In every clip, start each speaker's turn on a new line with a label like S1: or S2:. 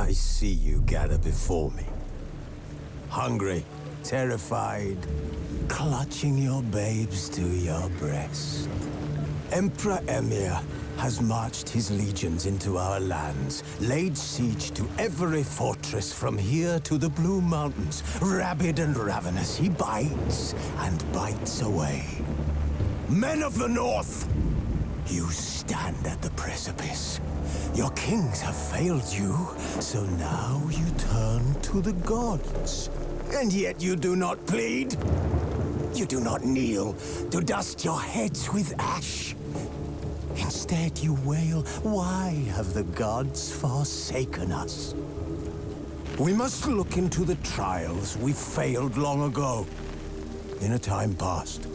S1: I see you gather before me. Hungry, terrified, clutching your babes to your breast. Emperor Emir has marched his legions into our lands, laid siege to every fortress from here to the Blue Mountains. Rabid and ravenous, he bites and bites away. Men of the North, you stand at the precipice. Your kings have failed you, so now you turn to the gods. And yet you do not plead. You do not kneel to dust your heads with ash. Instead you wail, why have the gods forsaken us? We must look into the trials we failed long ago. In a time past,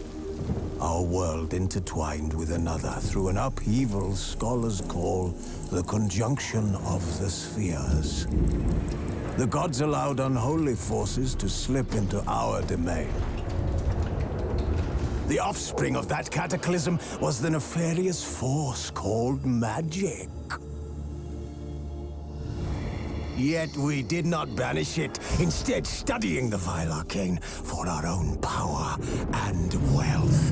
S1: our world intertwined with another through an upheaval scholars call the conjunction of the spheres. The gods allowed unholy forces to slip into our domain. The offspring of that cataclysm was the nefarious force called magic. Yet we did not banish it, instead studying the vile arcane for our own power and wealth.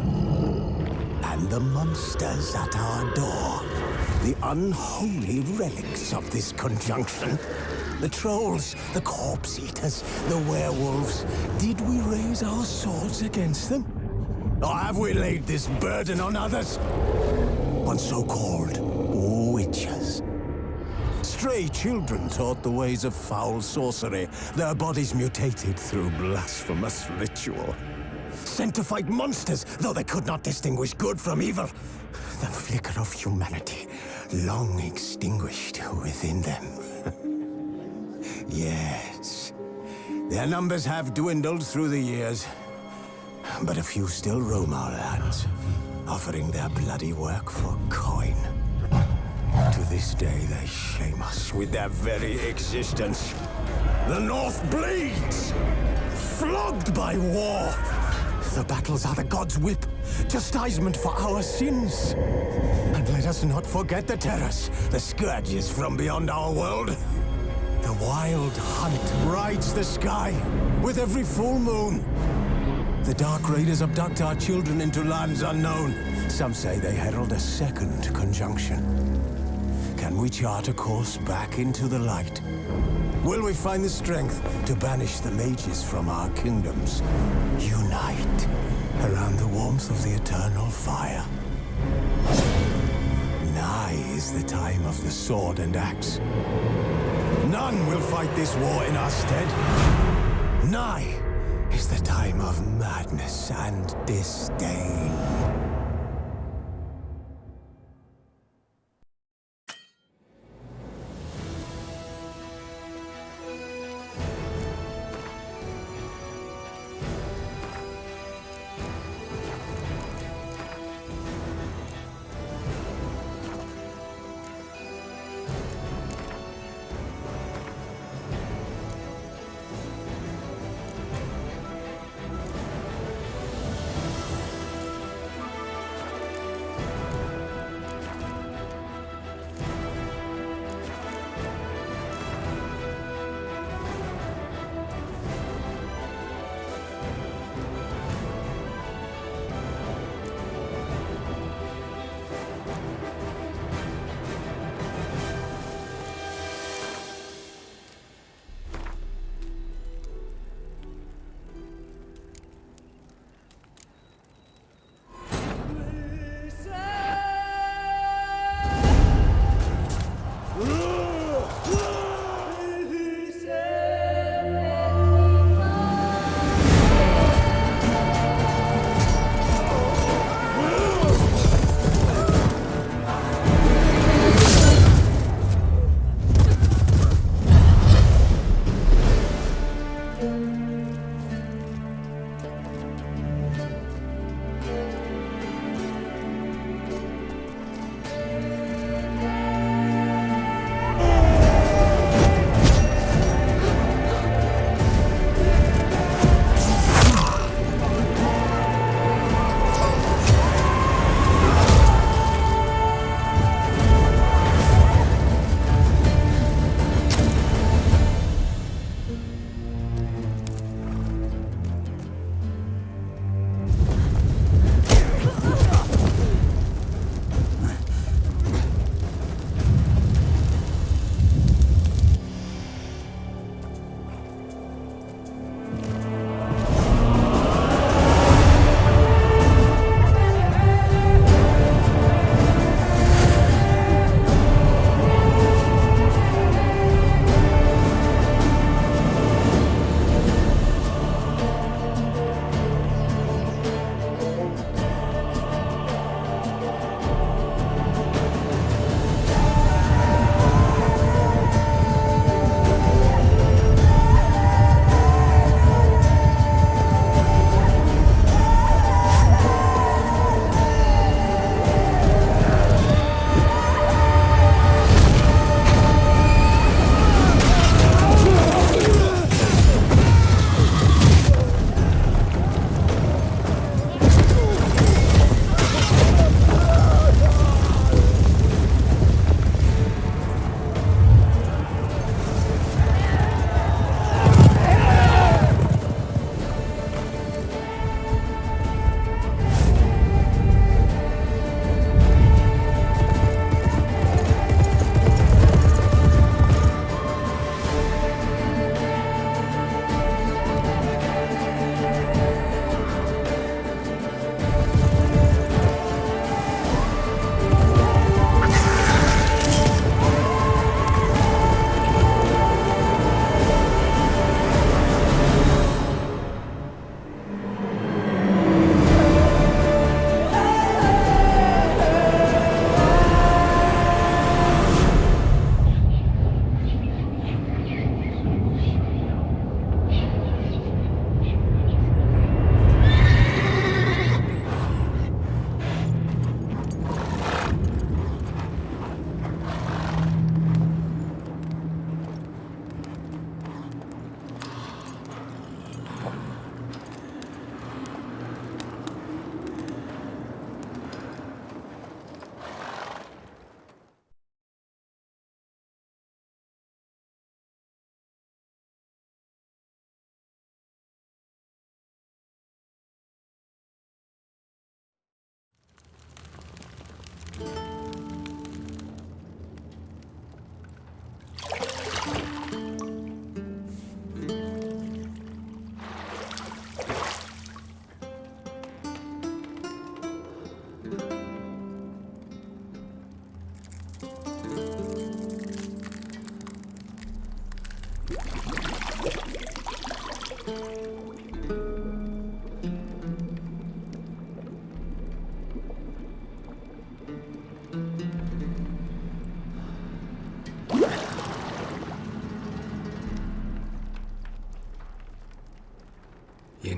S1: And the monsters at our door, the unholy relics of this conjunction. The trolls, the corpse-eaters, the werewolves. Did we raise our swords against them? Or have we laid this burden on others? On so-called witches. Stray children taught the ways of foul sorcery, their bodies mutated through blasphemous ritual. Sent to fight monsters, though they could not distinguish good from evil. The flicker of humanity, long extinguished within them. Yes, their numbers have dwindled through the years. But a few still roam our lands, offering their bloody work for coin. To this day, they shame us with their very existence. The North bleeds, flogged by war. The battles are the gods' whip, chastisement for our sins. And let us not forget the terrors, the scourges from beyond our world. The wild hunt rides the sky with every full moon. The Dark Raiders abduct our children into lands unknown. Some say they herald a second conjunction. Can we chart a course back into the light? Will we find the strength to banish the mages from our kingdoms? Unite around the warmth of the eternal fire. Nigh is the time of the sword and axe. None will fight this war in our stead. Nigh is the time of madness and disdain.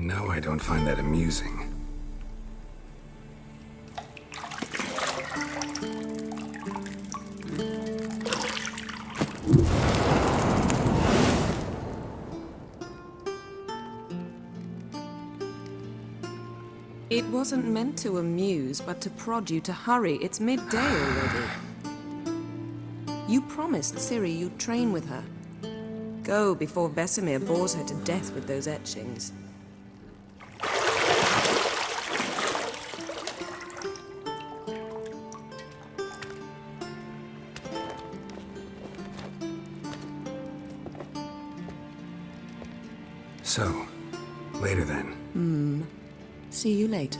S2: know I don't find that amusing.
S3: It wasn't meant to amuse, but to prod you to hurry. It's midday already. You promised Ciri you'd train with her. Go before Vesemir bores her to death with those etchings.
S2: So, later then.
S3: See you later.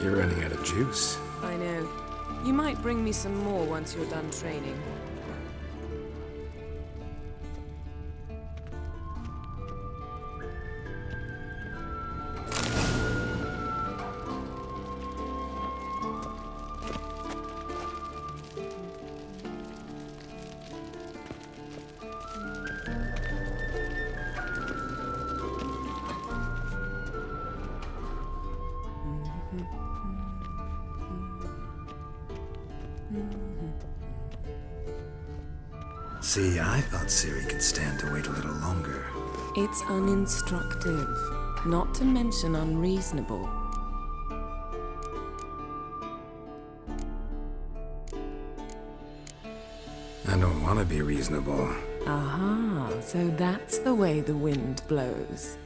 S2: You're running out of juice.
S3: I know. You might bring me some more once you're done training.
S2: See, I thought Ciri could stand to wait a little longer.
S3: It's uninstructive, not to mention unreasonable.
S2: I don't want to be reasonable.
S3: Aha, so that's the way the wind blows.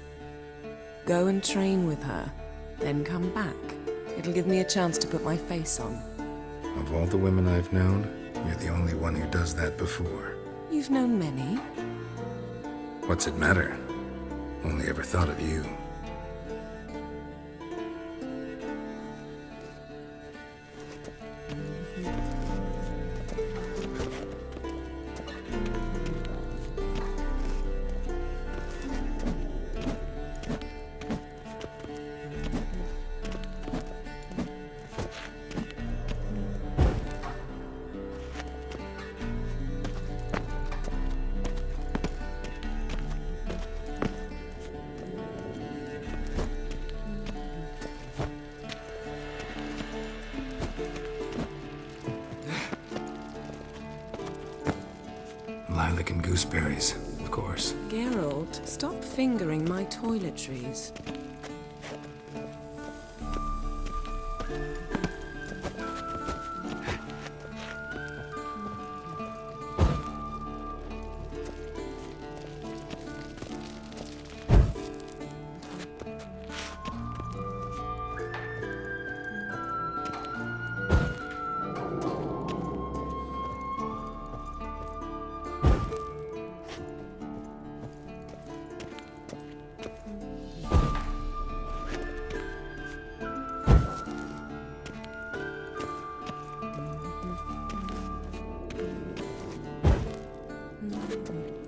S3: Go and train with her, then come back. It'll give me a chance to put my face on.
S2: Of all the women I've known, you're the only one who does that before.
S3: You've known many.
S2: What's it matter? Only ever thought of you. Lilac and gooseberries, of course.
S3: Geralt, stop fingering my toiletries.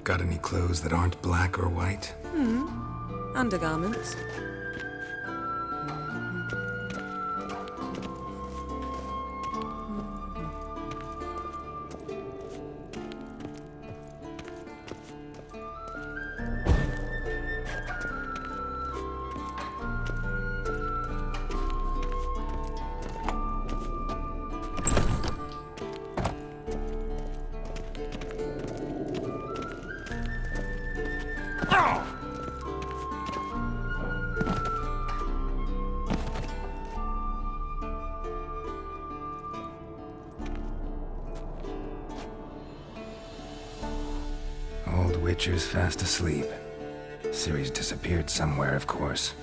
S2: Got any clothes that aren't black or white?
S3: Undergarments.
S2: Old Witcher's fast asleep. Ciri's disappeared somewhere, of course.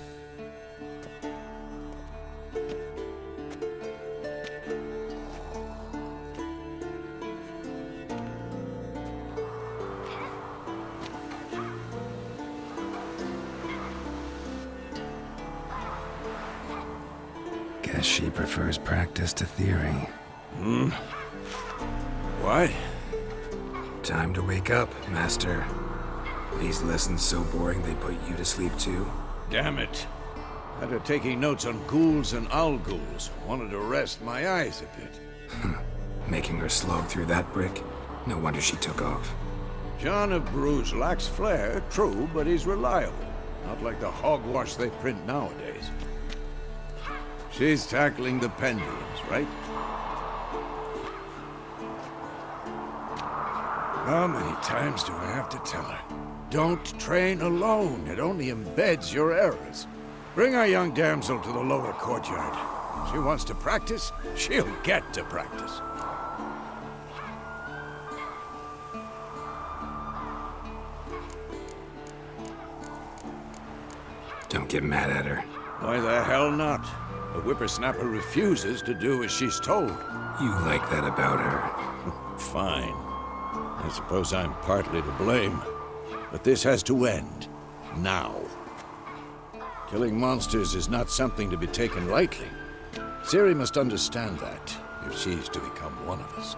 S2: Guess she prefers practice to theory.
S4: What?
S2: Time to wake up, Master. These lessons so boring they put you to sleep too?
S4: Damn it. After taking notes on ghouls and owl ghouls, wanted to rest my eyes a bit.
S2: Making her slog through that brick? No wonder she took off.
S4: John of Bruges lacks flair, true, but he's reliable. Not like the hogwash they print nowadays. She's tackling the pendulums, right? How many times do I have to tell her? Don't train alone. It only embeds your errors. Bring our young damsel to the lower courtyard. She wants to practice, she'll get to practice.
S2: Don't get mad at her.
S4: Why the hell not? The whippersnapper refuses to do as she's told.
S2: You like that about her.
S4: Fine. I suppose I'm partly to blame. But this has to end. Now. Killing monsters is not something to be taken lightly. Ciri must understand that, if she's to become one of us.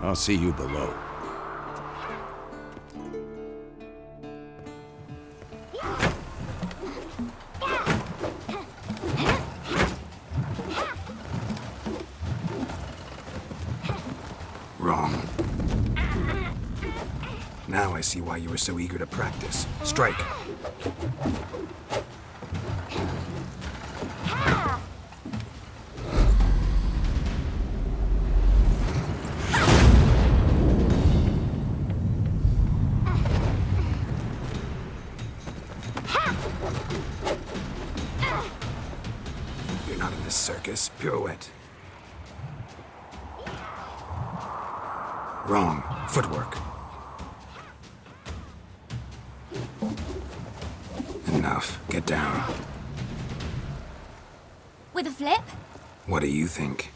S4: I'll see you below.
S2: Wrong. Now I see why you were so eager to practice. Strike. You're not in this circus. Pirouette. Wrong. Footwork. Enough. Get down.
S5: With a flip?
S2: What do you think?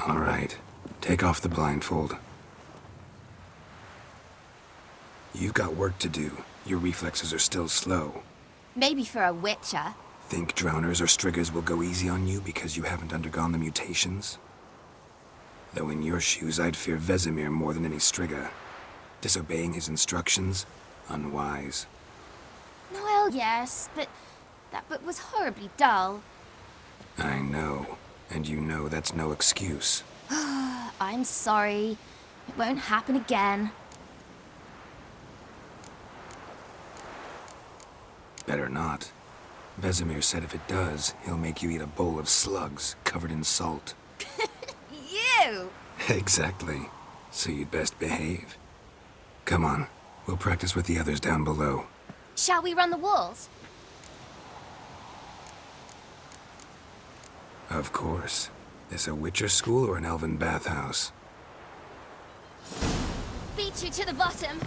S2: All right. Take off the blindfold. You've got work to do. Your reflexes are still slow.
S5: Maybe for a witcher.
S2: Think drowners or striggers will go easy on you because you haven't undergone the mutations? Though in your shoes, I'd fear Vesemir more than any strigger. Disobeying his instructions? Unwise.
S5: Well, yes, but that book was horribly dull.
S2: I know. And you know that's no excuse.
S5: I'm sorry. It won't happen again.
S2: Better not. Vesemir said if it does, he'll make you eat a bowl of slugs covered in salt.
S5: You!
S2: Exactly. So you'd best behave. Come on. We'll practice with the others down below.
S5: Shall we run the walls?
S2: Of course. This a Witcher school or an elven bathhouse?
S5: Beat you to the bottom.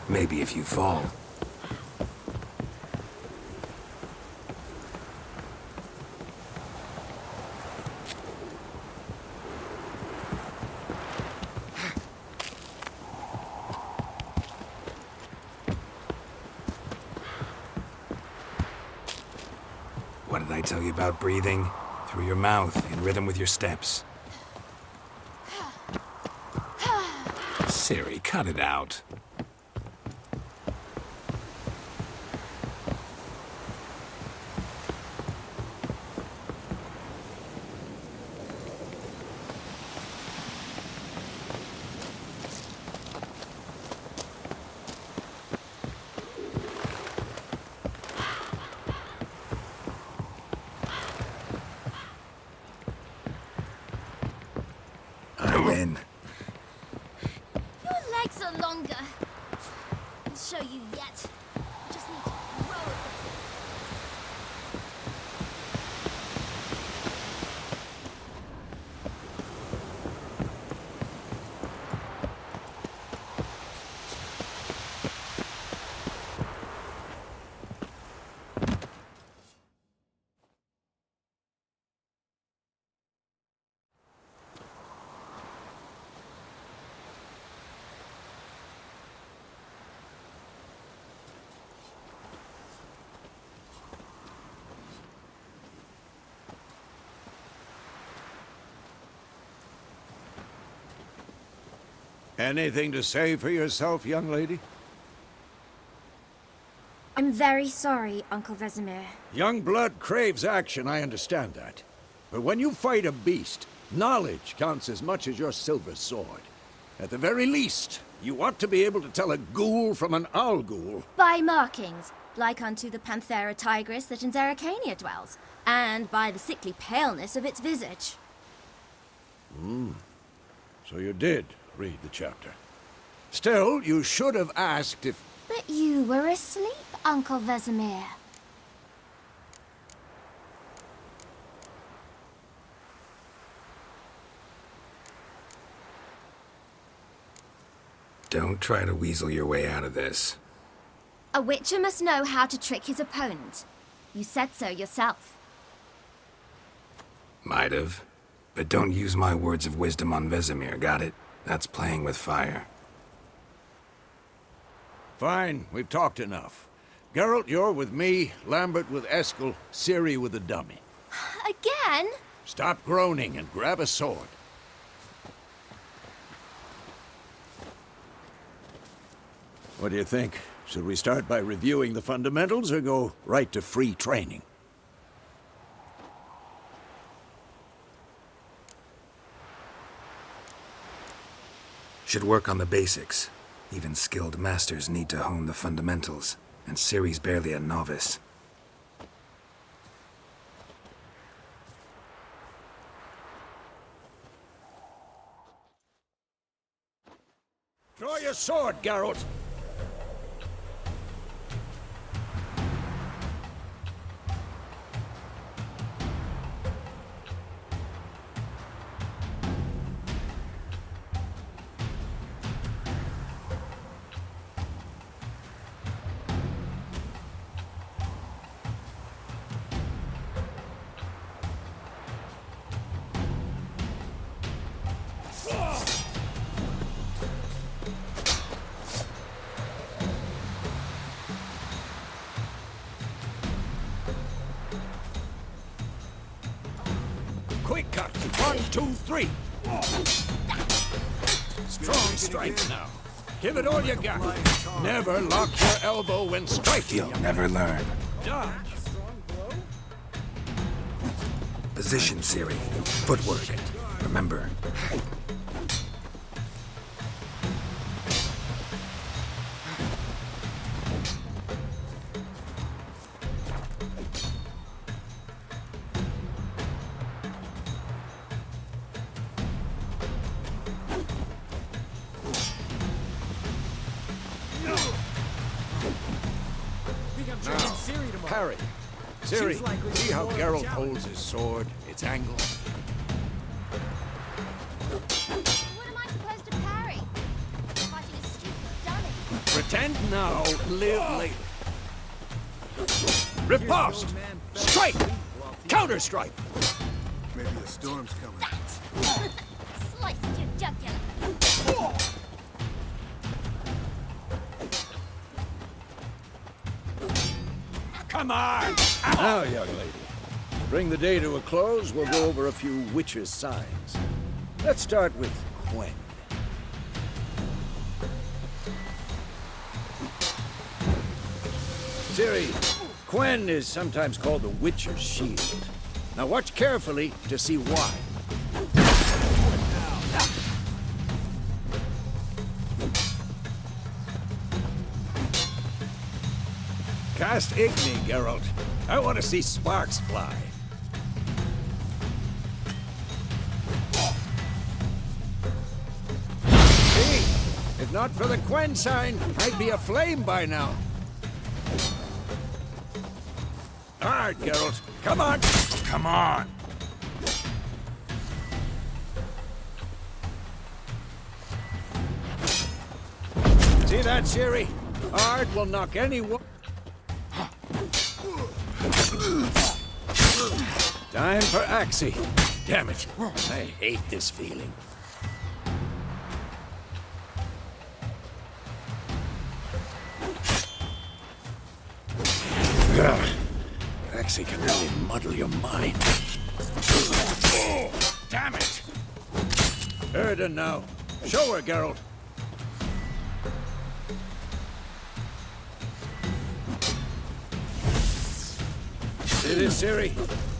S2: Maybe if you fall. What did I tell you about breathing? Through your mouth, in rhythm with your steps. Ciri, cut it out. I win.
S5: so longer. I'll show you yet. I just need to grow a bit.
S4: Anything to say for yourself, young lady?
S5: I'm very sorry, Uncle Vesemir.
S4: Young blood craves action, I understand that. But when you fight a beast, knowledge counts as much as your silver sword. At the very least, you ought to be able to tell a ghoul from an owl ghoul.
S5: By markings, like unto the Panthera tigris that in Zeracania dwells, and by the sickly paleness of its visage.
S4: So you did read the chapter. Still, you should have asked if...
S5: But you were asleep, Uncle Vesemir.
S2: Don't try to weasel your way out of this.
S5: A witcher must know how to trick his opponent. You said so yourself.
S2: Might have. But don't use my words of wisdom on Vesemir, got it? That's playing with fire.
S4: Fine, we've talked enough. Geralt, you're with me, Lambert with Eskel, Ciri with the dummy.
S5: Again?
S4: Stop groaning and grab a sword. What do you think? Should we start by reviewing the fundamentals or go right to free training?
S2: Should work on the basics. Even skilled masters need to hone the fundamentals, and Ciri's barely a novice.
S4: Draw your sword, Geralt! Quick cut! 1, 2, 3! Strong strike now. Give it all you got. Never lock your elbow when striking.
S2: You'll never learn.
S4: Dodge.
S2: Position, Ciri. Footwork. Remember.
S4: Parry. Ciri, see how Geralt holds his sword, its angle?
S5: What am I supposed to parry? Fighting a stupid dummy.
S4: Pretend now, live later. Riposte! Strike! Counter-strike!
S1: Maybe a storm's coming.
S5: Slice your jugular.
S4: Come on! Now, young lady, to bring the day to a close, we'll go over a few witches' signs. Let's start with Quen. Ciri, Quen is sometimes called the Witcher's Shield. Now watch carefully to see why. Cast Igni, Geralt. I want to see sparks fly. See? If not for the Quen sign, I'd be aflame by now. All right, Geralt. Come on!
S2: Come on!
S4: See that, Ciri? Art will knock anyone. Time for Axie. Damn it. I hate this feeling. Axie can really muddle your mind. Oh, damn it! Erden now. Show her, Geralt. See this, Ciri?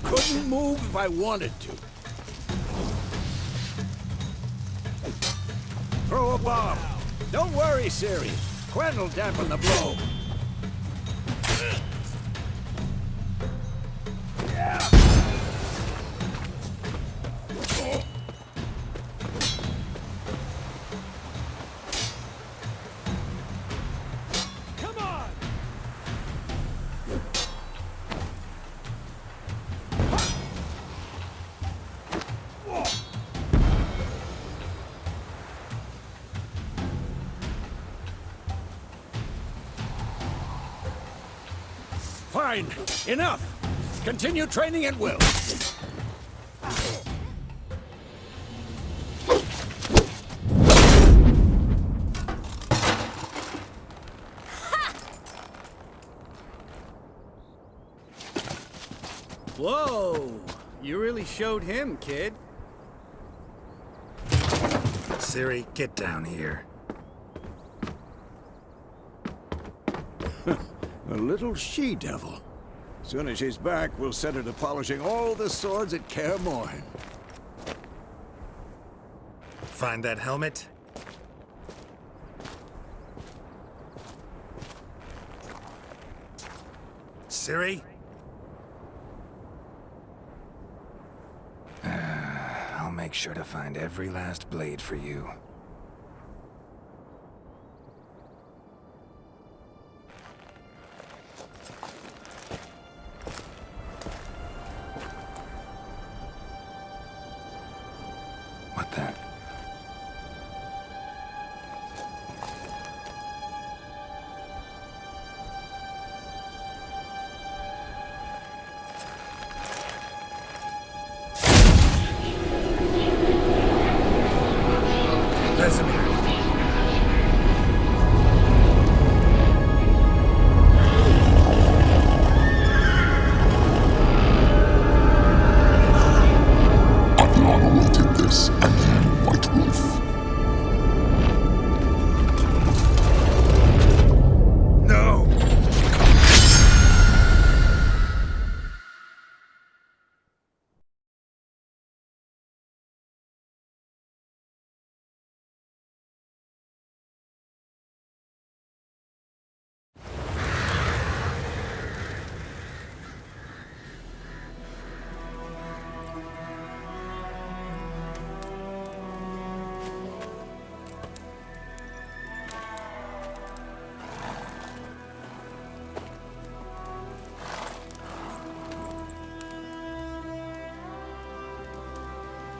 S4: Couldn't move if I wanted to. Throw a bomb. Don't worry, Ciri. Quen will dampen the blow. Fine. Enough. Continue training at will.
S6: Whoa! You really showed him, kid.
S2: Ciri, get down here.
S4: A little she-devil. Soon as she's back, we'll set her to polishing all the swords at Kaer Morhen.
S2: Find that helmet? Ciri? I'll make sure to find every last blade for you. What the? Vesemir.
S7: I've long awaited this, and you, White Wolf.
S2: No!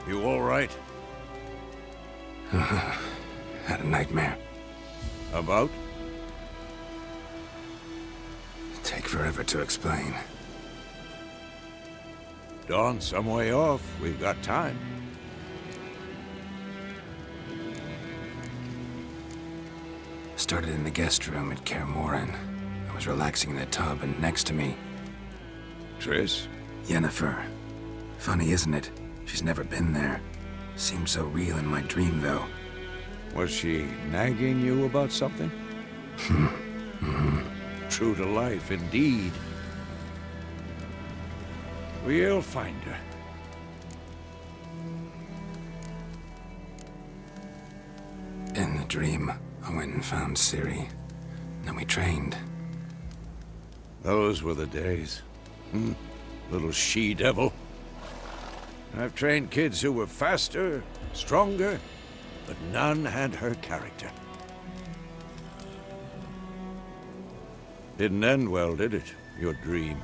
S4: You all right?
S2: Had a nightmare.
S4: About?
S2: Take forever to explain.
S4: Dawn's some way off. We've got time.
S2: Started in the guest room at Kaer Morhen. I was relaxing in the tub, and next to me,
S4: Triss?
S2: Yennefer. Funny, isn't it? She's never been there. Seemed so real in my dream, though.
S4: Was she nagging you about something? True to life, indeed. We'll find her.
S2: In the dream, I went and found Ciri. Then we trained.
S4: Those were the days. Little she-devil. I've trained kids who were faster, stronger, but none had her character. Didn't end well, did it? Your dream?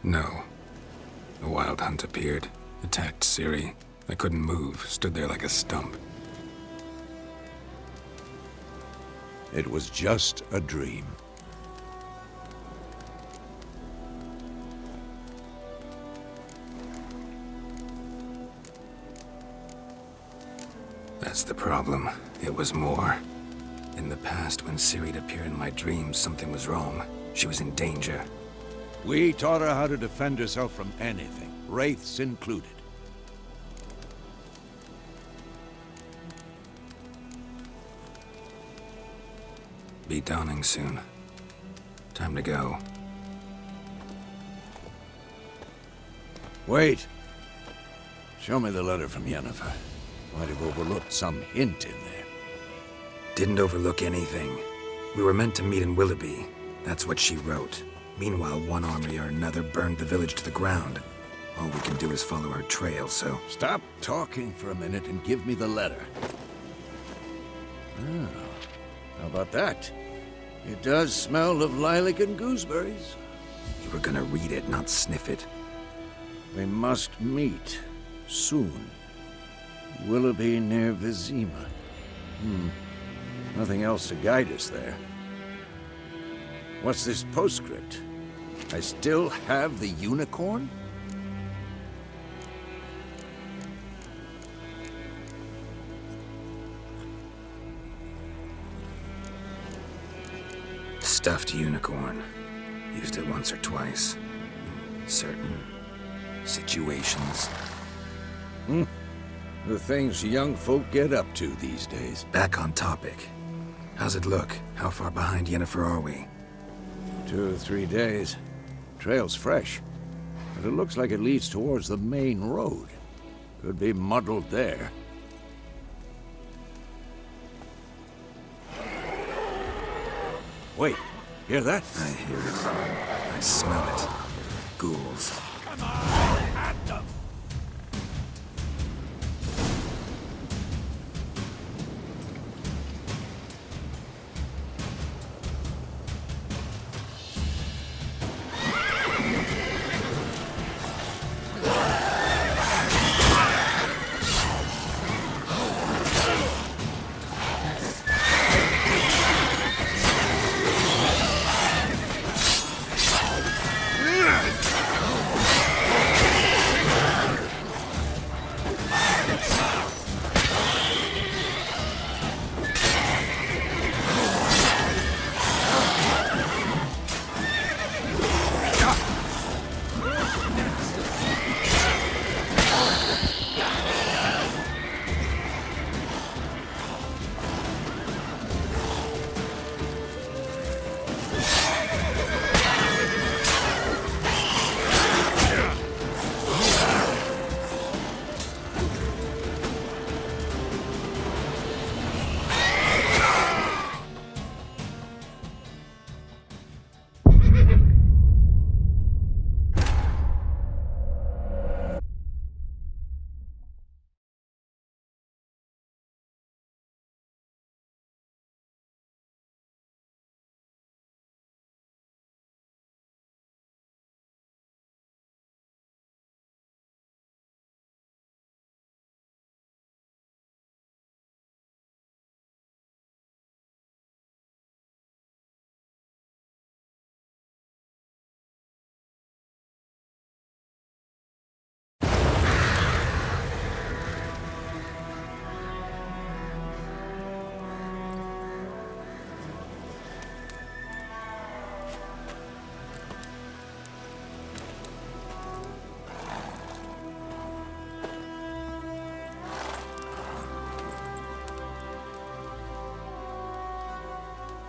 S2: No. A wild hunt appeared, attacked Ciri. I couldn't move, stood there like a stump.
S4: It was just a dream.
S2: That's the problem. It was more. In the past, when Ciri'd appear in my dreams, something was wrong. She was in danger.
S4: We taught her how to defend herself from anything, wraiths included.
S2: Be dawning soon. Time to go.
S4: Wait. Show me the letter from Yennefer. Might have overlooked some hint in there.
S2: Didn't overlook anything. We were meant to meet in Willoughby. That's what she wrote. Meanwhile, one army or another burned the village to the ground. All we can do is follow her trail, so...
S4: Stop talking for a minute and give me the letter. Ah, how about that? It does smell of lilac and gooseberries.
S2: You were gonna read it, not sniff it.
S4: We must meet. Soon. Willoughby near Vizima. Nothing else to guide us there. What's this postscript? I still have the unicorn?
S2: Stuffed unicorn. Used it once or twice. In certain situations.
S4: The things young folk get up to these days.
S2: Back on topic. How's it look? How far behind Yennefer are we?
S4: 2 or 3 days. Trail's fresh. But it looks like it leads towards the main road. Could be muddled there. Wait, hear that?
S2: I hear it. I smell it. Ghouls.
S4: Come on, at them!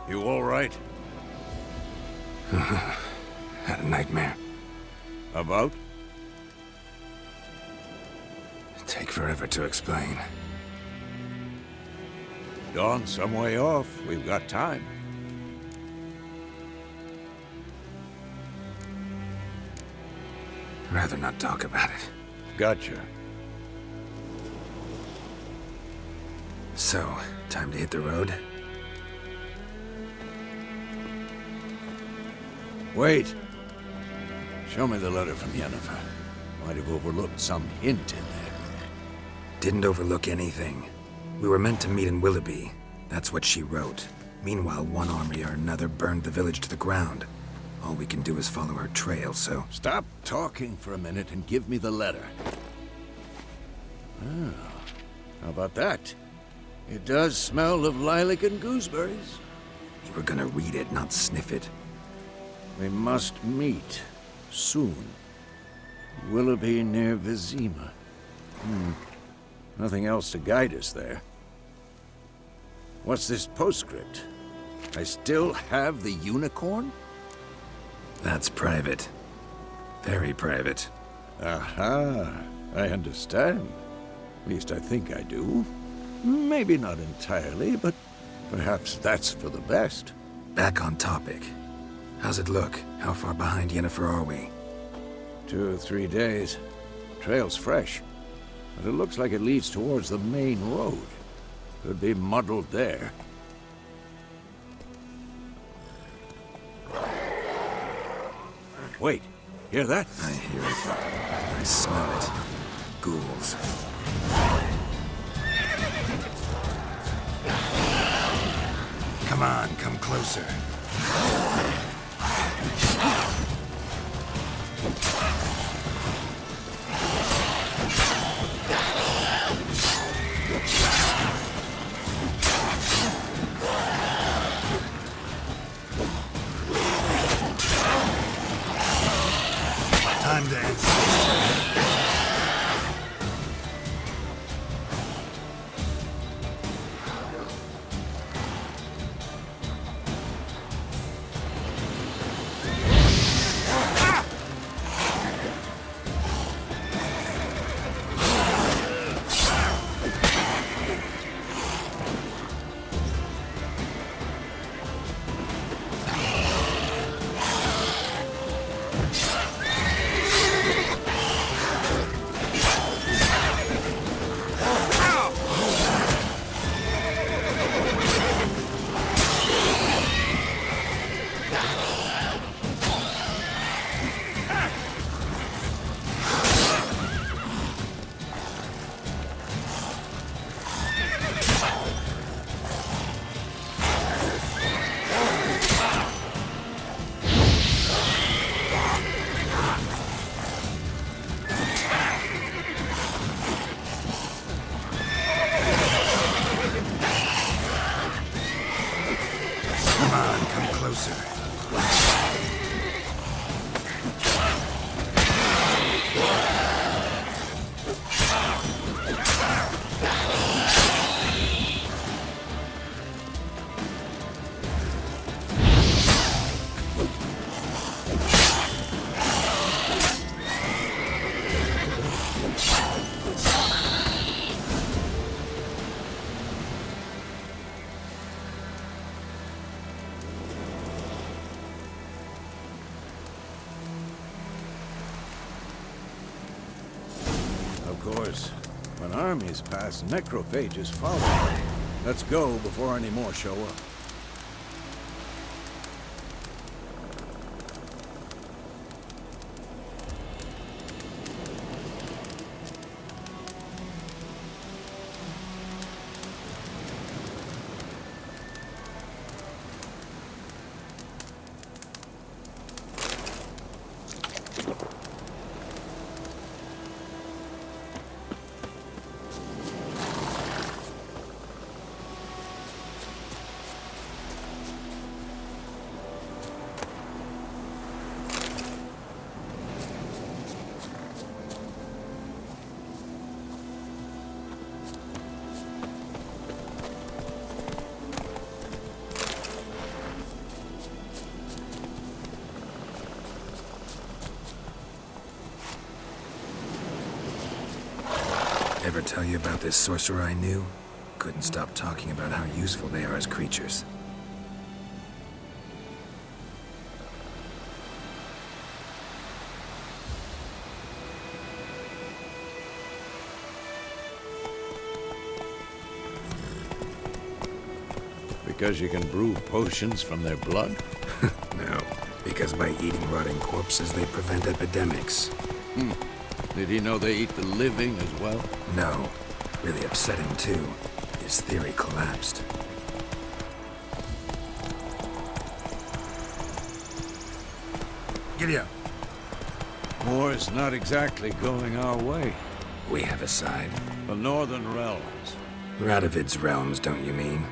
S4: You all right?
S2: Had a nightmare.
S4: About?
S2: Take forever to explain.
S4: Dawn's some way off. We've got time.
S2: Rather not talk about it.
S4: Gotcha.
S2: So, time to hit the road?
S4: Wait. Show me the letter from Yennefer. Might have overlooked some hint in there.
S2: Didn't overlook anything. We were meant to meet in Willoughby. That's what she wrote. Meanwhile, one army or another burned the village to the ground. All we can do is follow her trail, so...
S4: Stop talking for a minute and give me the letter. Ah, how about that? It does smell of lilac and gooseberries.
S2: You were gonna read it, not sniff it.
S4: We must meet. Soon. Willoughby near Vizima. Nothing else to guide us there. What's this postscript? I still have the unicorn?
S2: That's private. Very private.
S4: Aha, I understand. At least I think I do. Maybe not entirely, but perhaps that's for the best.
S2: Back on topic. How's it look? How far behind Yennefer are we?
S4: 2 or 3 days. Trail's fresh, but it looks like it leads towards the main road. Could be muddled there. Wait, hear that?
S2: I hear it. I smell it. Ghouls. Come on, come closer. Time to answer.
S4: Of course, when armies pass, necrophages follow. Let's go before any more show up.
S2: Ever tell you about this sorcerer I knew? Couldn't stop talking about how useful they are as creatures.
S4: Because you can brew potions from their blood?
S2: No, Because by eating rotting corpses, they prevent epidemics.
S4: Did he know they eat the living as well?
S2: No. Really upsetting, too. His theory collapsed. Giddy up.
S4: War's not exactly going our way.
S2: We have a side.
S4: The Northern Realms.
S2: Radovid's realms, don't you mean?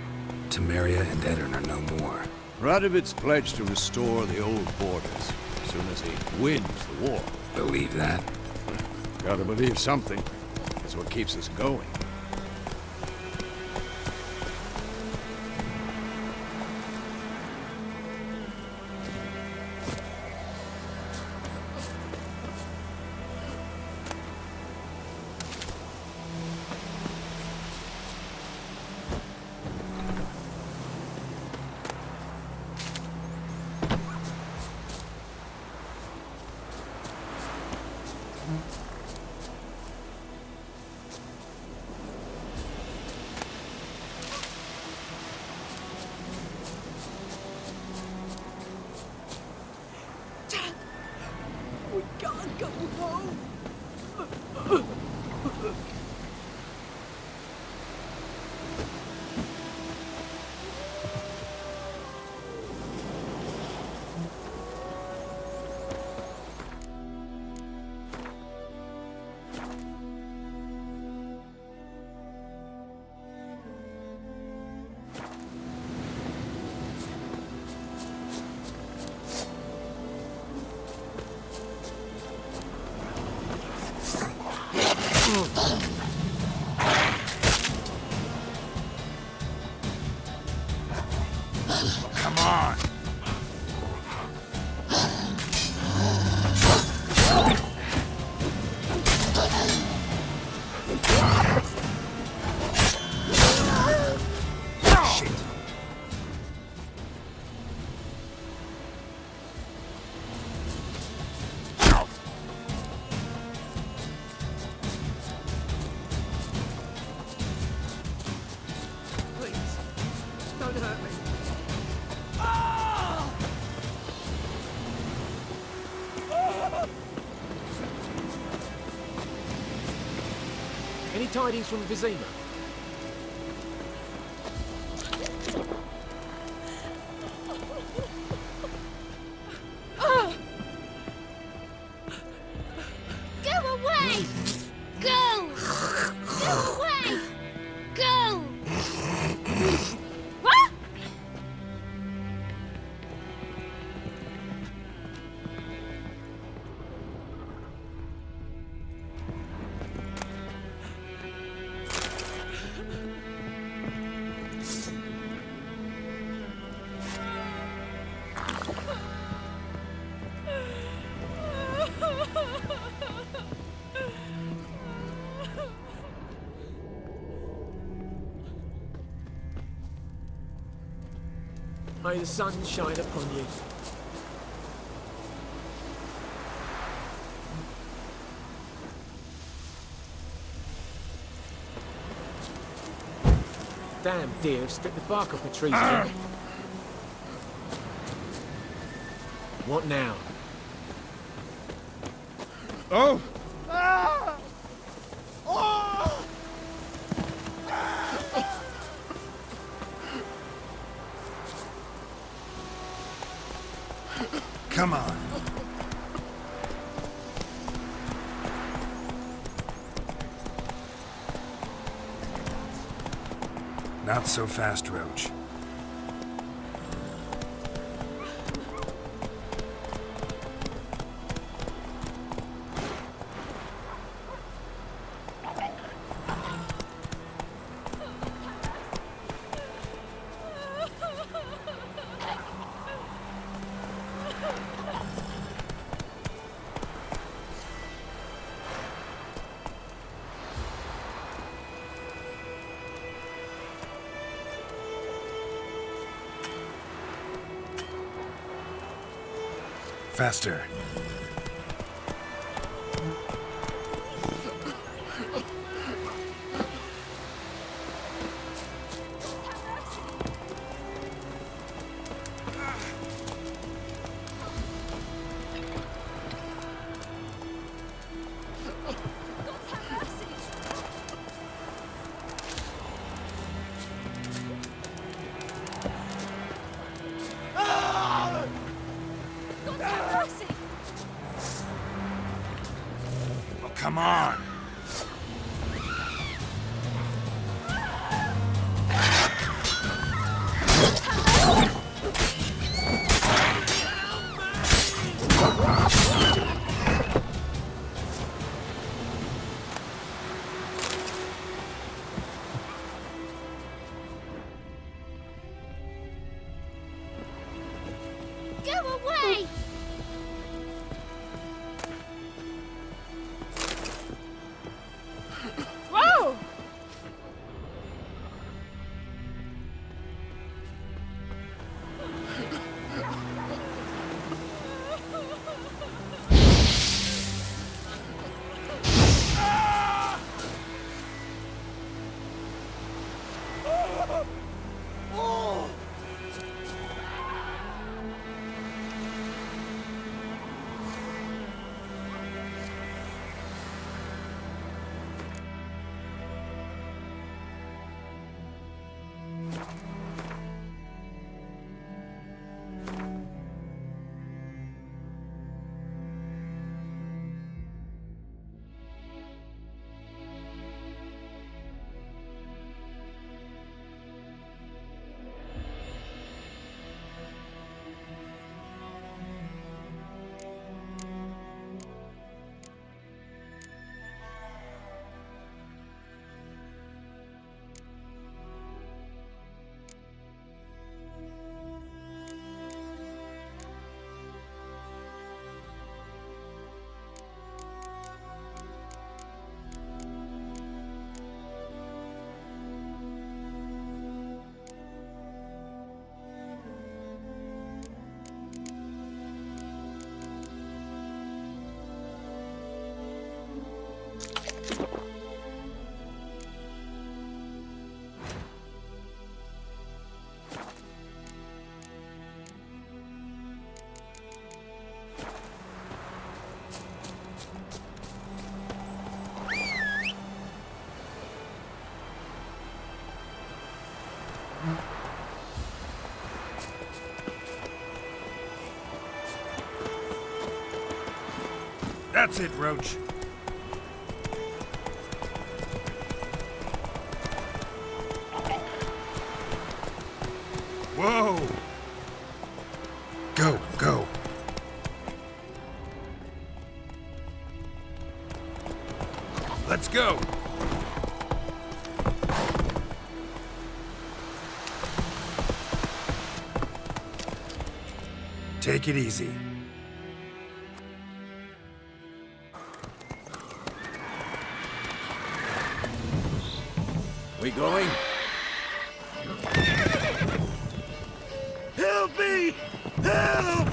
S2: Temeria and Edirn are no more.
S4: Radovid's pledged to restore the old borders as soon as he wins the war.
S2: Believe that?
S4: Gotta believe something. It's what keeps us going.
S8: We can't go home.
S4: Come on!
S8: Please, don't hurt me. Any tidings from Vizima?
S5: Go away! Go! Go away! Go! What?
S8: May the sun shine upon you. Damn deer have stripped the bark off the trees again. What now?
S4: Oh!
S2: Come on. Not so fast, Roach. Faster.
S4: on!
S5: Go away! Whoa!
S4: That's it, Roach. Whoa! Go, go. Let's go. Take it easy. We going? Help me! Help!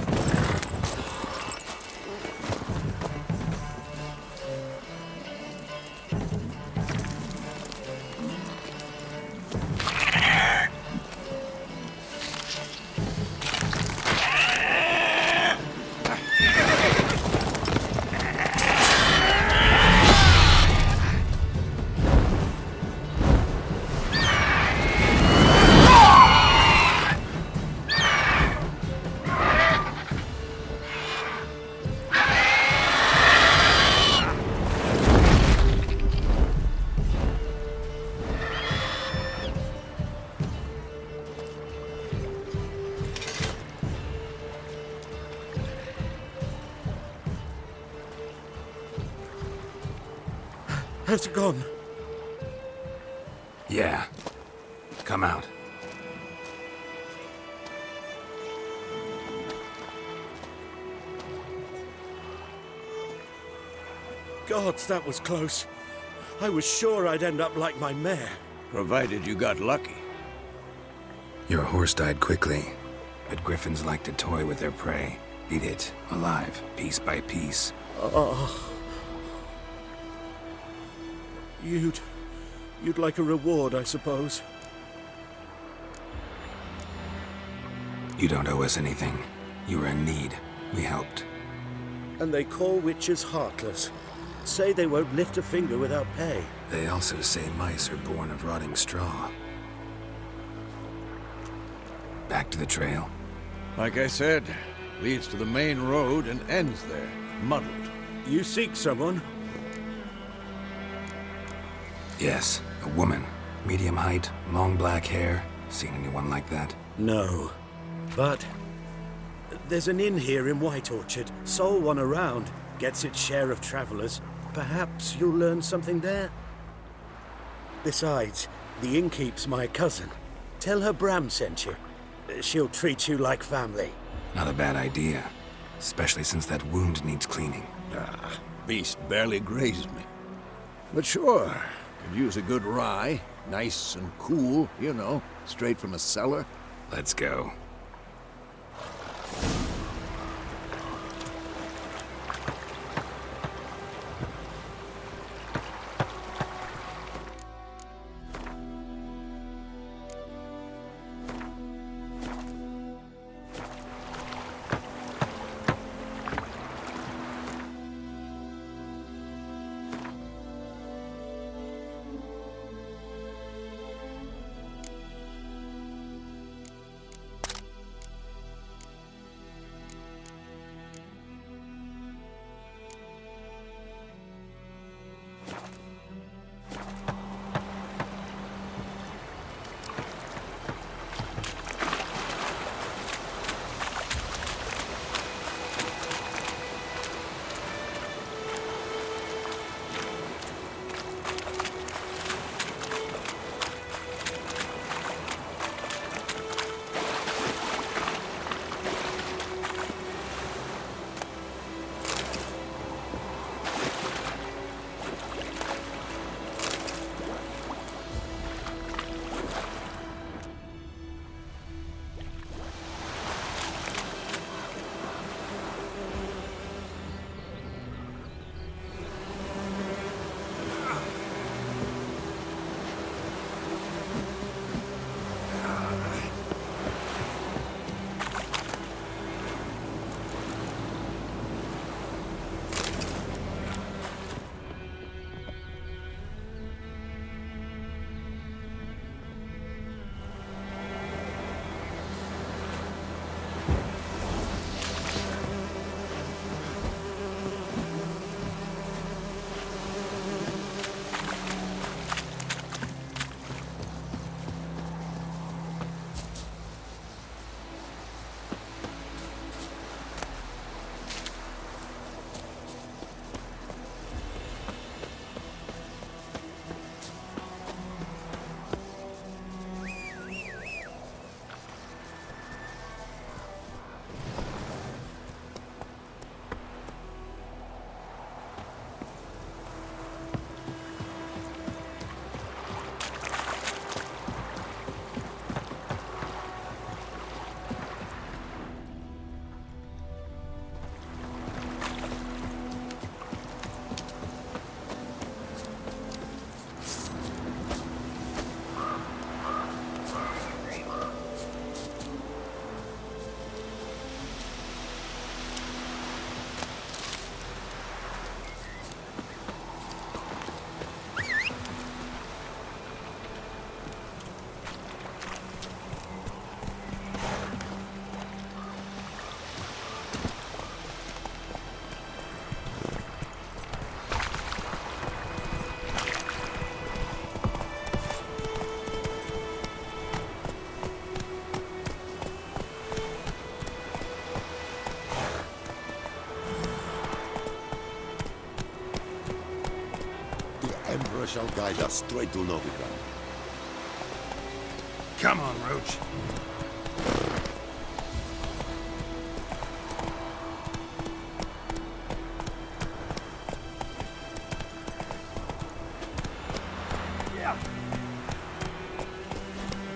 S9: Has it gone?
S2: Yeah. Come out.
S9: Gods, that was close. I was sure I'd end up like my mare.
S4: Provided you got lucky.
S2: Your horse died quickly, but griffins like to toy with their prey. Eat it, alive, piece by piece.
S9: Oh. You'd like a reward, I suppose.
S2: You don't owe us anything. You were in need. We helped.
S9: And they call witches heartless. Say they won't lift a finger without pay.
S2: They also say mice are born of rotting straw. Back to the trail.
S4: Like I said, leads to the main road and ends there, muddled.
S9: You seek someone?
S2: Yes, a woman. Medium height, long black hair. Seen anyone like that?
S9: No. But there's an inn here in White Orchard. Sole one around. Gets its share of travelers. Perhaps you'll learn something there? Besides, the innkeep's my cousin. Tell her Bram sent you. She'll treat you like family.
S2: Not a bad idea. Especially since that wound needs cleaning.
S4: Ah, beast barely grazed me. But sure, could use a good rye. Nice and cool, you know, straight from a cellar.
S2: Let's go.
S7: Emperor shall guide us straight to Novigrad.
S4: Come on, Roach.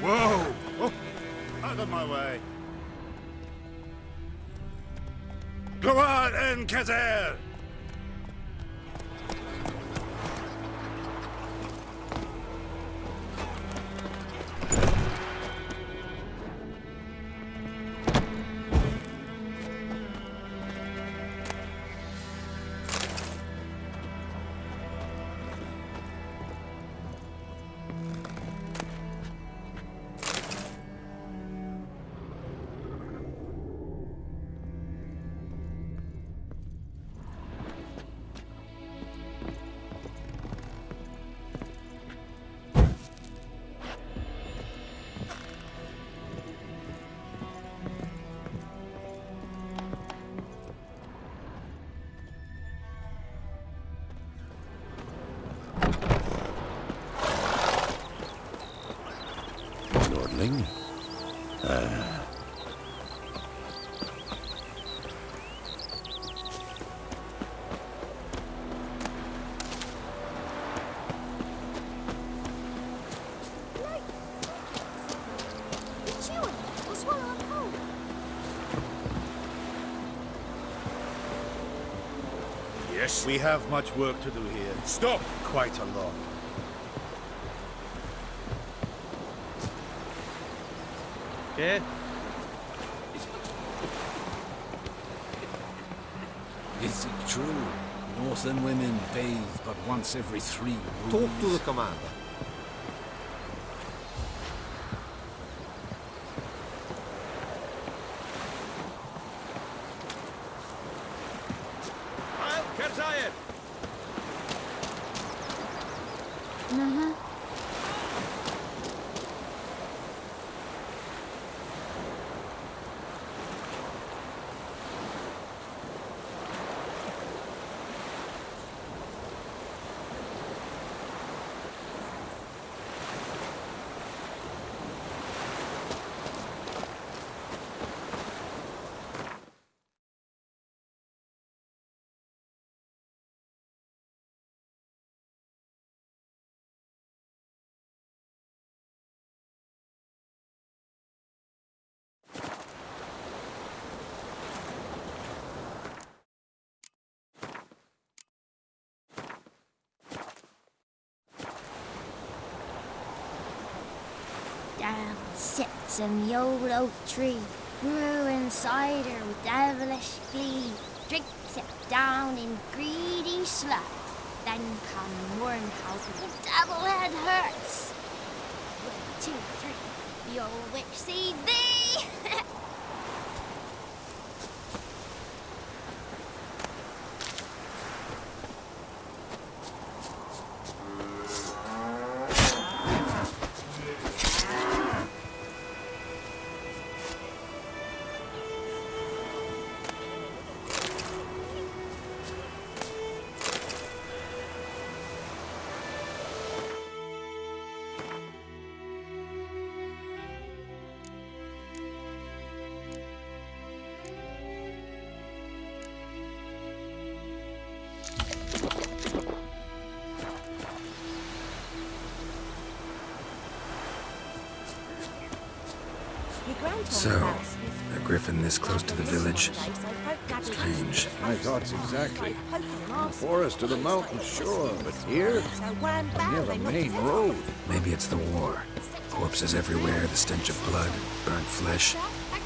S10: Whoa! Oh, out of my way. Gloire en Kazer!
S4: darling.
S10: Yes, we have much work to do here. Stop! Quite a lot.
S6: Kid?
S11: Is it true? Northern women bathe but once every 3 moons?
S12: Talk to the commander.
S5: Down sits in the old oak tree, brewing cider with devilish glee. Drinks it down in greedy slugs. Then come morn house with the devil head hurts. 1, 2, 3, the old witch sees thee!
S2: So, a griffin this close to the village? Strange.
S4: My thoughts exactly. The forest or the mountains, sure, but here? Near the main road.
S2: Maybe it's the war. Corpses everywhere, the stench of blood, burnt flesh.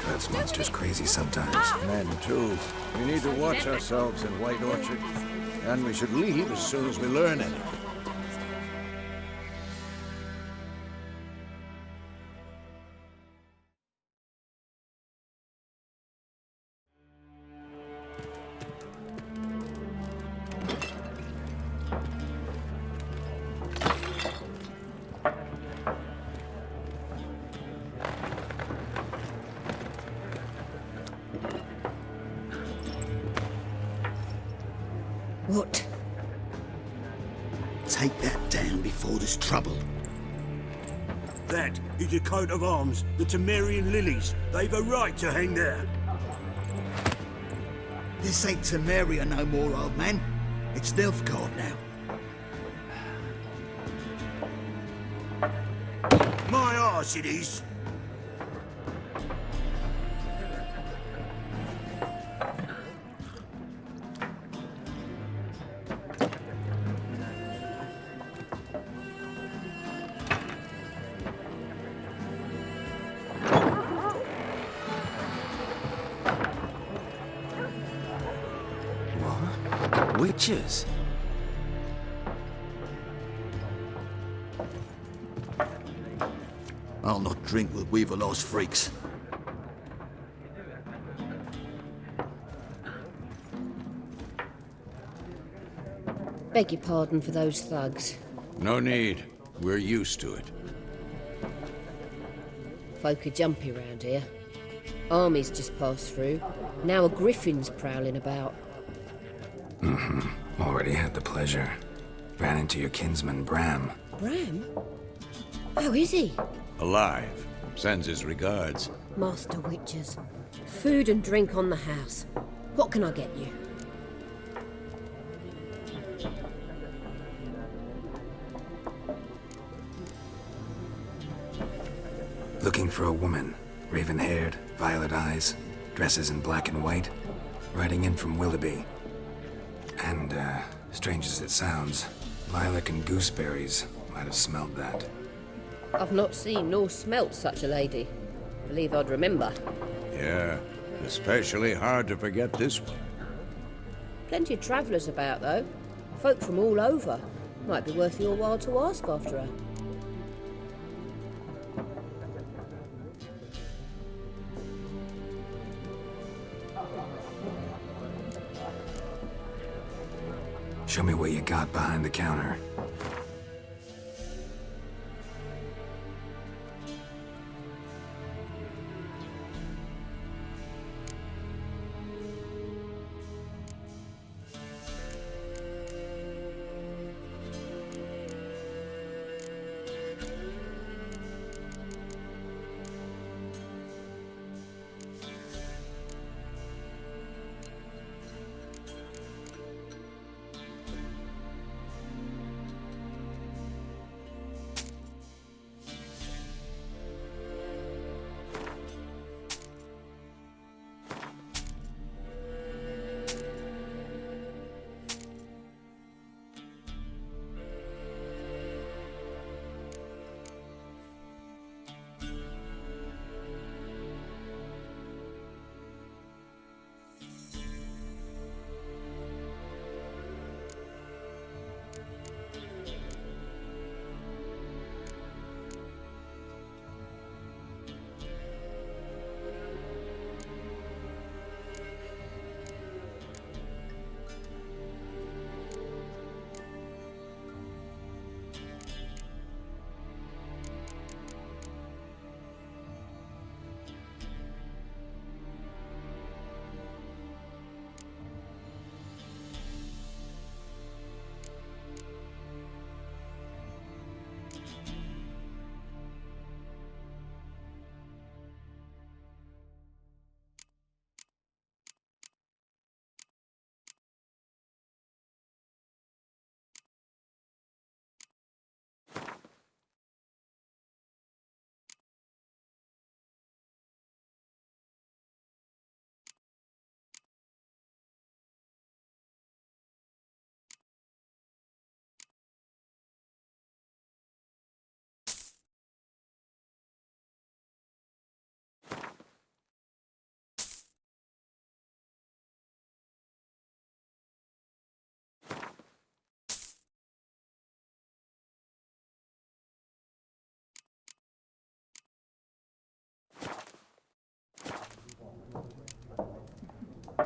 S2: Drives monsters crazy sometimes.
S4: Men, too. We need to watch ourselves in White Orchard. And we should leave as soon as we learn anything.
S1: What? Take that down before there's trouble.
S9: That is a coat of arms, the Temerian lilies. They've a right to hang there.
S1: This ain't Temeria no more, old man. It's Nilfgaard now.
S9: My arse it is.
S11: Witches?
S1: I'll not drink with Weaverlaw's freaks.
S13: Beg your pardon for those thugs.
S4: No need. We're used to it.
S13: Folk are jumpy round here. Armies just passed through. Now a griffin's prowling about.
S2: Already had the pleasure. Ran into your kinsman, Bram.
S13: Bram? How is he?
S4: Alive. Sends his regards.
S13: Master Witchers. Food and drink on the house. What can I get you?
S2: Looking for a woman. Raven-haired, violet eyes, dresses in black and white. Riding in from Willoughby. And, strange as it sounds, lilac and gooseberries might have smelled that.
S13: I've not seen nor smelt such a lady. Believe I'd remember.
S4: Yeah, especially hard to forget this one.
S13: Plenty of travellers about, though. Folk from all over. Might be worth your while to ask after her.
S2: Show me what you got behind the counter.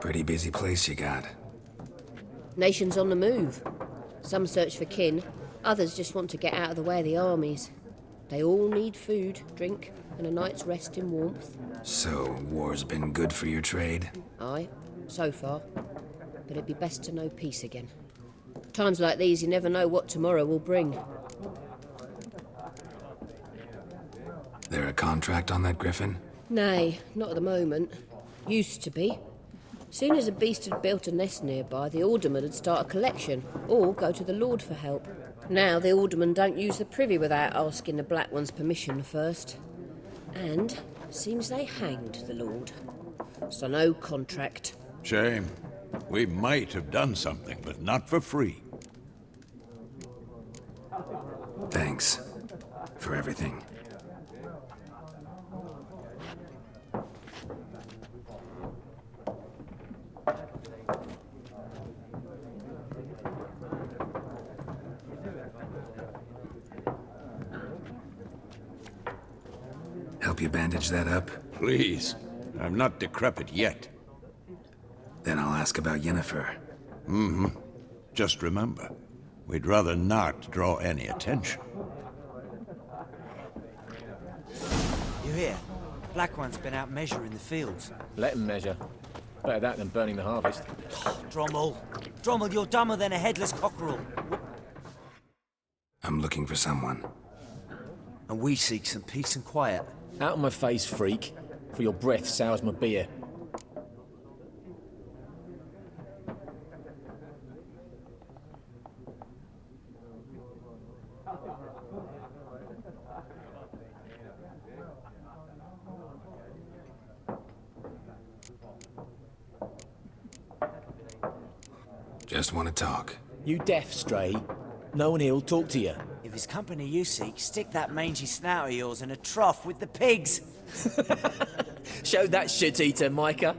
S2: Pretty busy place you got.
S13: Nations on the move. Some search for kin, others just want to get out of the way of the armies. They all need food, drink, and a night's rest in warmth.
S2: So, war's been good for your trade?
S13: Aye, so far. But it'd be best to know peace again. Times like these, you never know what tomorrow will bring.
S2: There a contract on that griffin?
S13: Nay, not at the moment. Used to be. Soon as a beast had built a nest nearby, the alderman would start a collection, or go to the Lord for help. Now the aldermen don't use the privy without asking the Black One's permission first. And seems they hanged the Lord. So no contract.
S4: Shame. We might have done something, but not for free.
S2: Thanks for everything. Help you bandage that up?
S4: Please. I'm not decrepit yet.
S2: Then I'll ask about Yennefer.
S4: Mm-hmm. Just remember, we'd rather not draw any attention.
S12: You hear? Black One's been out measuring the fields.
S8: Let him measure. Better that than burning the harvest.
S12: Drommel! Drommel, you're dumber than a headless cockerel.
S2: I'm looking for someone.
S12: And we seek some peace and quiet.
S8: Out of my face, freak, for your breath sours my beer.
S2: Just want to talk.
S8: You deaf, Stray? No one here'll talk to you.
S12: If it's company you seek, stick that mangy snout of yours in a trough with the pigs.
S8: Show that shit-eater, Micah.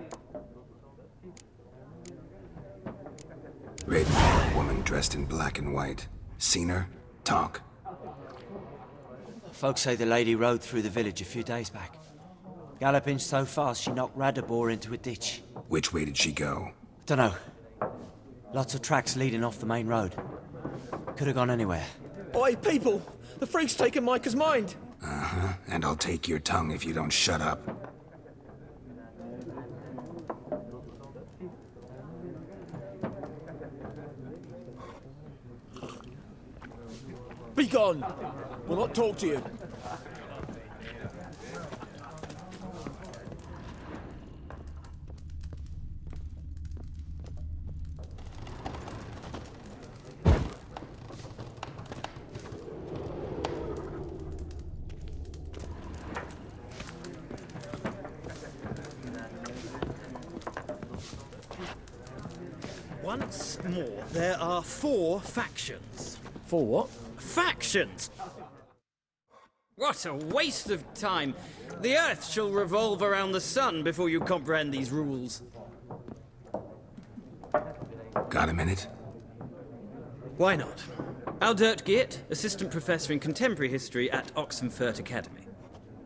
S2: Red-haired woman dressed in black and white. Seen her? Talk.
S12: Folks say the lady rode through the village a few days back. Galloping so fast she knocked Radabor into a ditch.
S2: Which way did she go?
S12: Dunno. Lots of tracks leading off the main road. Could have gone anywhere.
S8: Oi, people! The freak's taken Micah's mind!
S2: Uh-huh, and I'll take your tongue if you don't shut up.
S8: Be gone! We'll not talk to you.
S6: Once more, there are 4 factions.
S8: 4 what?
S6: Factions! What a waste of time. The Earth shall revolve around the sun before you comprehend these rules.
S2: Got a minute?
S6: Why not? Aldert Geert, Assistant Professor in Contemporary History at Oxenfurt Academy.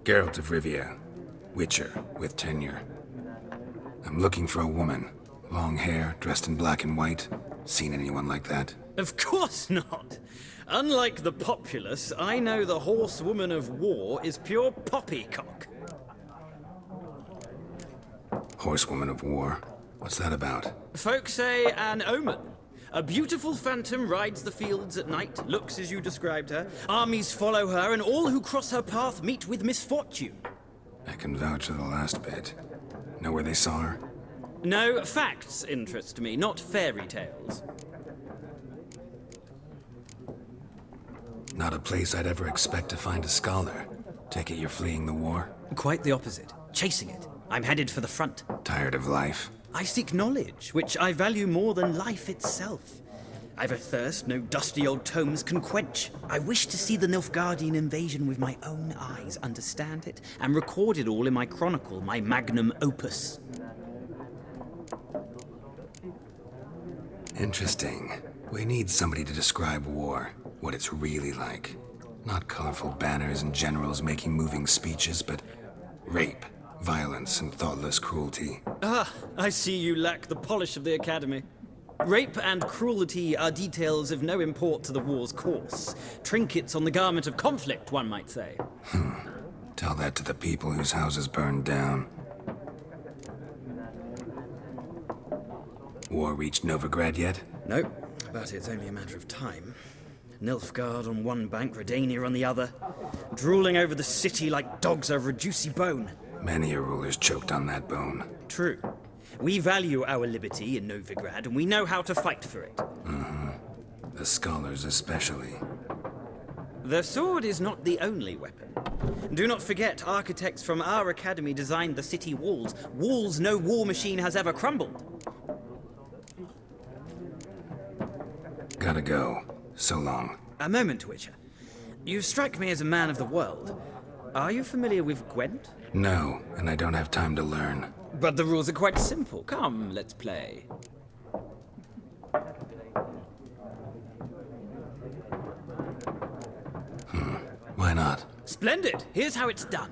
S2: Geralt of Rivia. Witcher, with tenure. I'm looking for a woman. Long hair, dressed in black and white. Seen anyone like that?
S6: Of course not. Unlike the populace, I know the horsewoman of war is pure poppycock.
S2: Horsewoman of war? What's that about?
S6: Folk say an omen. A beautiful phantom rides the fields at night, looks as you described her. Armies follow her, and all who cross her path meet with misfortune.
S2: I can vouch for the last bit. Know where they saw her?
S6: No, facts interest me, not fairy tales.
S2: Not a place I'd ever expect to find a scholar. Take it you're fleeing the war?
S6: Quite the opposite. Chasing it. I'm headed for the front.
S2: Tired of life?
S6: I seek knowledge, which I value more than life itself. I've a thirst no dusty old tomes can quench. I wish to see the Nilfgaardian invasion with my own eyes, understand it, and record it all in my chronicle, my magnum opus.
S2: Interesting. We need somebody to describe war, what it's really like. Not colorful banners and generals making moving speeches, but rape, violence, and thoughtless cruelty.
S6: Ah, I see you lack the polish of the Academy. Rape and cruelty are details of no import to the war's course. Trinkets on the garment of conflict, one might say.
S2: Tell that to the people whose houses burned down. War reached Novigrad yet?
S6: Nope, but it's only a matter of time. Nilfgaard on one bank, Redania on the other, drooling over the city like dogs over a juicy bone.
S2: Many a ruler's choked on that bone.
S6: True. We value our liberty in Novigrad, and we know how to fight for it.
S2: The scholars especially.
S6: The sword is not the only weapon. Do not forget, architects from our academy designed the city walls. Walls no war machine has ever crumbled.
S2: Gotta go. So long.
S6: A moment, Witcher. You strike me as a man of the world. Are you familiar with Gwent?
S2: No, and I don't have time to learn.
S6: But the rules are quite simple. Come, let's play.
S2: Why not?
S6: Splendid! Here's how it's done.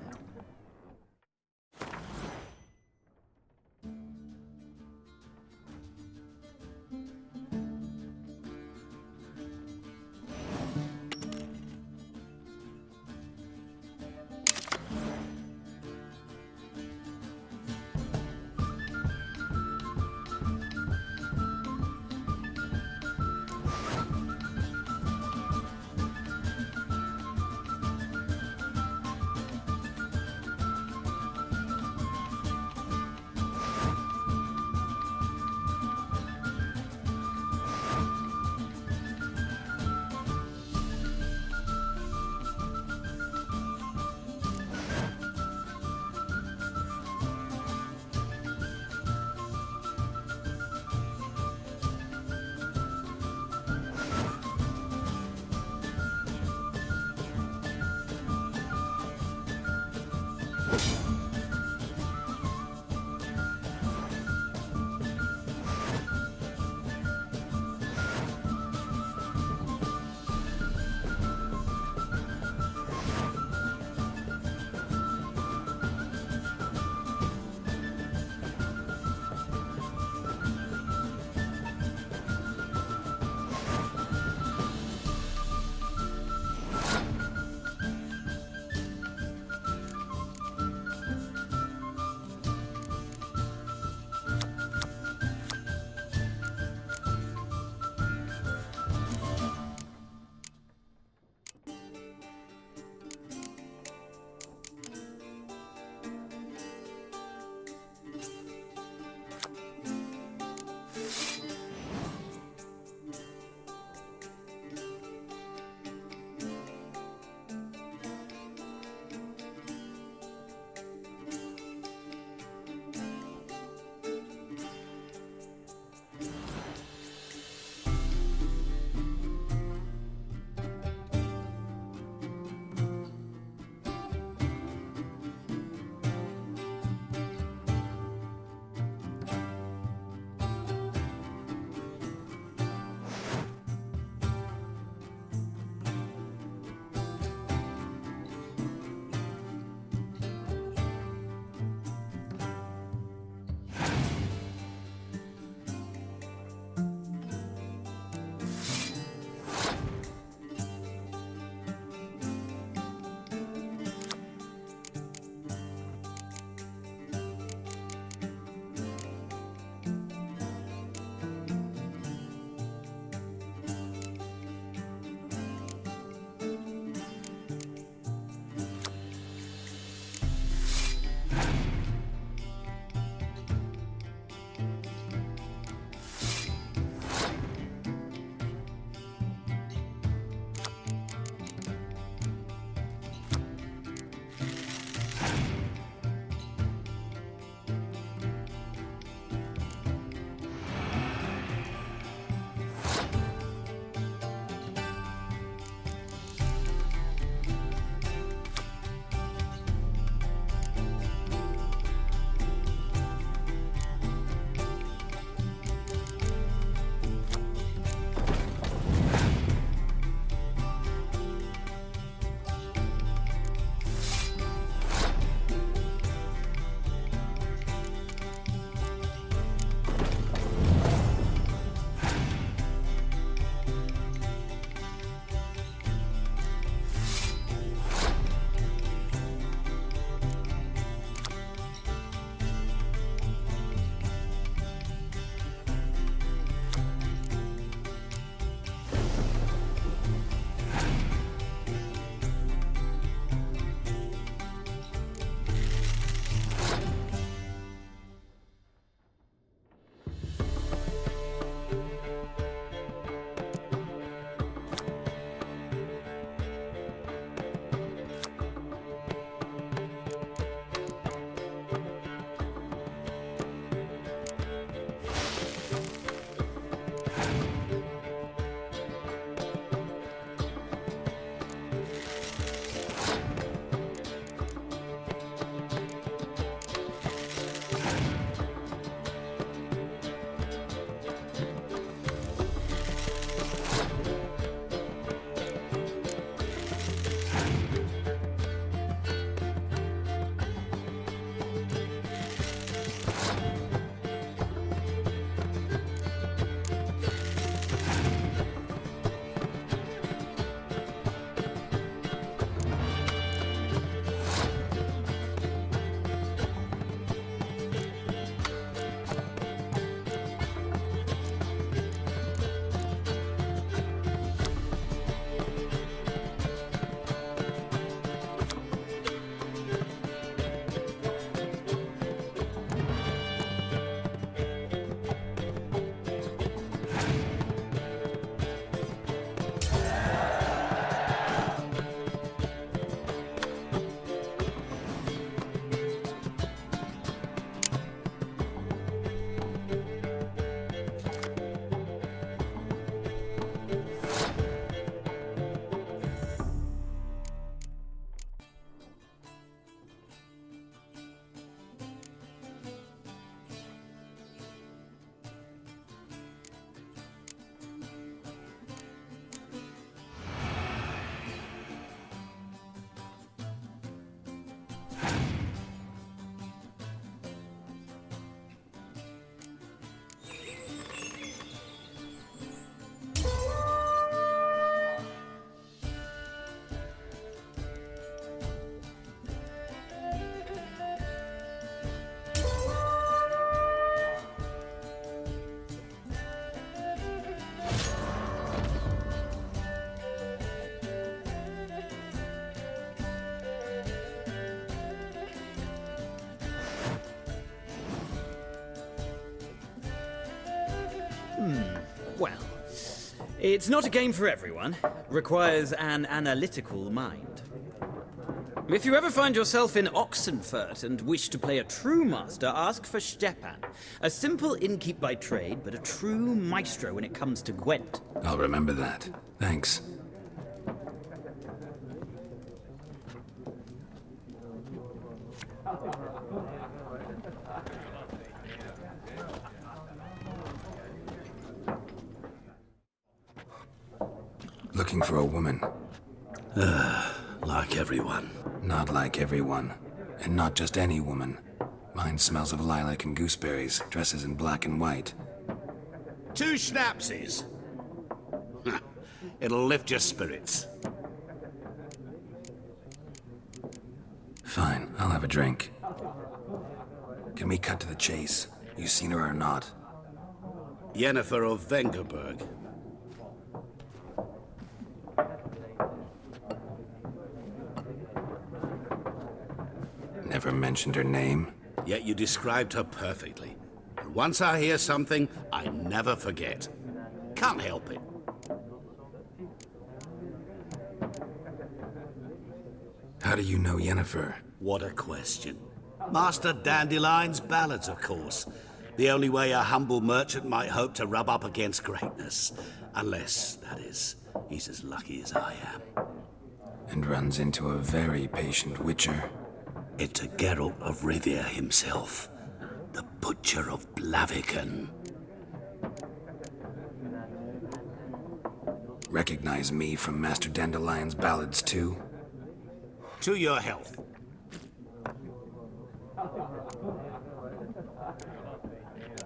S6: Well, it's not a game for everyone. Requires an analytical mind. If you ever find yourself in Oxenfurt and wish to play a true master, ask for Stepan. A simple innkeep by trade, but a true maestro when it comes to Gwent.
S2: I'll remember that. Thanks. Looking for a woman.
S9: Like everyone.
S2: Not like everyone. And not just any woman. Mine smells of lilac and gooseberries, dresses in black and white.
S14: 2 schnapsies. It'll lift your spirits.
S2: Fine, I'll have a drink. Can we cut to the chase? You seen her or not?
S14: Yennefer of Vengerberg.
S2: Never mentioned her name.
S14: Yet you described her perfectly. And once I hear something, I never forget. Can't help it.
S2: How do you know Yennefer?
S14: What a question. Master Dandelion's ballads, of course. The only way a humble merchant might hope to rub up against greatness. Unless, that is, he's as lucky as I am.
S2: And runs into a very patient witcher.
S14: Into Geralt of Rivia himself. The Butcher of Blaviken.
S2: Recognize me from Master Dandelion's ballads, too?
S14: To your health.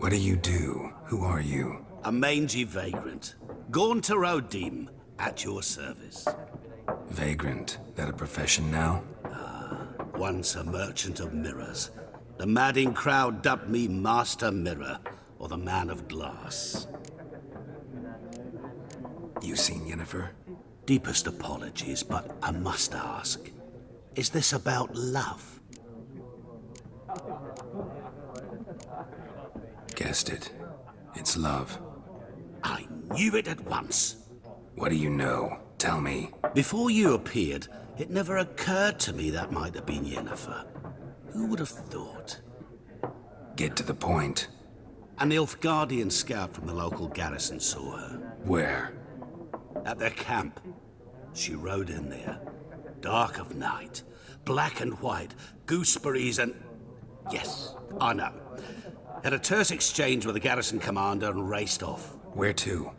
S2: What do you do? Who are you?
S14: A mangy vagrant. Gaunter Odim, at your service.
S2: Vagrant? That a profession now?
S14: Once a merchant of mirrors. The madding crowd dubbed me Master Mirror, or the Man of Glass.
S2: You seen Yennefer?
S14: Deepest apologies, but I must ask. Is this about love?
S2: Guessed it. It's love.
S14: I knew it at once.
S2: What do you know? Tell me.
S14: Before you appeared, it never occurred to me that might have been Yennefer. Who would have thought?
S2: Get to the point.
S14: An Nilfgaardian scout from the local garrison saw her.
S2: Where?
S14: At their camp. She rode in there. Dark of night. Black and white. Gooseberries and... Yes, I know. Had a terse exchange with the garrison commander and raced off.
S2: Where to?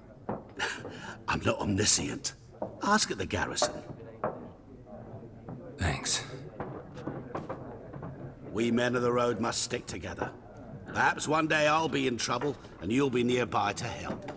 S14: I'm not omniscient. Ask at the garrison.
S2: Thanks.
S14: We men of the road must stick together. Perhaps one day I'll be in trouble and you'll be nearby to help.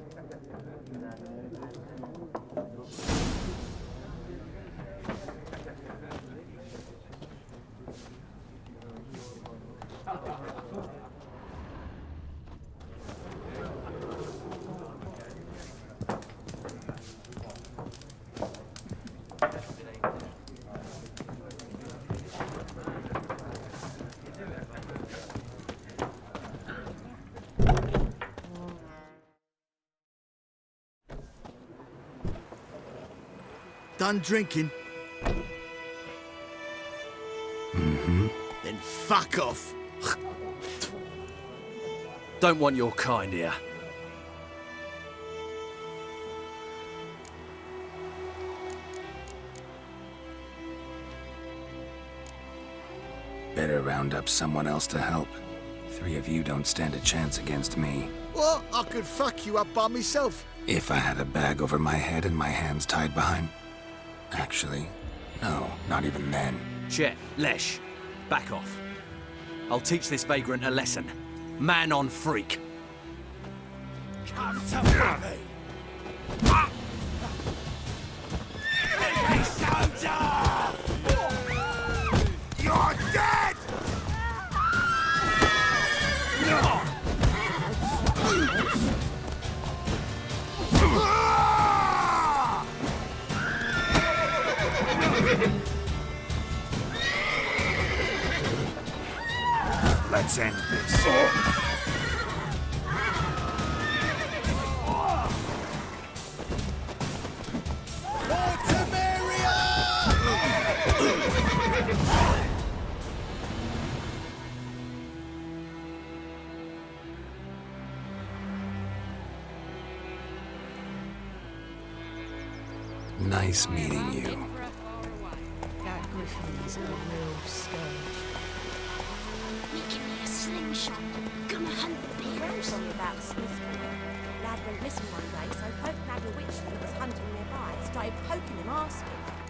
S8: Done drinking?
S2: Mm-hmm.
S8: Then fuck off.
S15: Don't want your kind here.
S2: Better round up someone else to help. 3 of you don't stand a chance against me.
S8: Well, I could fuck you up by myself.
S2: If I had a bag over my head and my hands tied behind... Actually, no, not even then.
S15: Chet, Lesh, back off. I'll teach this vagrant a lesson. Man on freak.
S8: Come to me! You're dead!
S10: Let's end this.
S2: Nice meeting you.
S5: That Griffin's a real scourge. Making me a slingshot. Gonna hunt bears.
S16: Told me about Smithville. Lad went missing one day, so folk nagged a witch that was hunting nearby. Started poking him, asking.